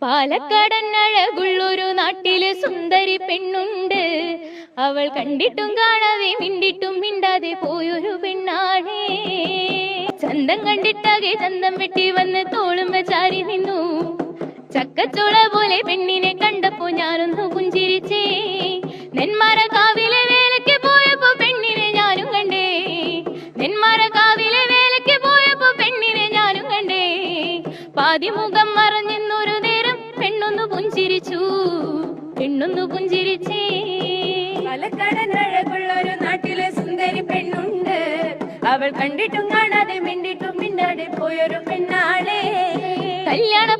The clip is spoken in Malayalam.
പാലക്കാടൻ അഴകുള്ളൊരു നാട്ടിലെ സുന്ദരി പെണ്ണുണ്ട്. അവൾ കണ്ടിട്ടും കാണാതെ മിണ്ടിട്ടും മിണ്ടാതെ പോയൊരു പെണ്ണാണേ. ചന്തം കണ്ടിട്ടാകെ ചന്തം വെട്ടി വന്ന് തോളുമ്പ ചാരി നിന്നു. ചക്കച്ചോള പോലെ പെണ്ണിനെ കണ്ടപ്പോ ഞാനൊന്നു പുഞ്ചിരിച്ചേ. നെന്മാറ കാവിലെ വേലയ്ക്ക് പോയപ്പോ പെണ്ണിനെ ഞാനും കണ്ടേ. നെന്മാറ കാവിലെ വേലയ്ക്ക് പോയപ്പോ പെണ്ണിനെ ഞാനും കണ്ടേ. പാതിമുഖം മറഞ്ഞെന്നൊരു നേരം പെണ്ണൊന്നു പുഞ്ചിരിച്ചു. പെണ്ണൊന്നു പുഞ്ചിരിച്ചേ. പാലക്കാടൻ അഴകുള്ളൊരു നാട്ടിലെ സുന്ദരി പെണ്ണുണ്ട്. അവൾ കണ്ടിട്ടും കാണാതെ മിണ്ടിട്ടും മിണ്ടാതെ പോയൊരു പെണ്ണാളെ. കല്യാണ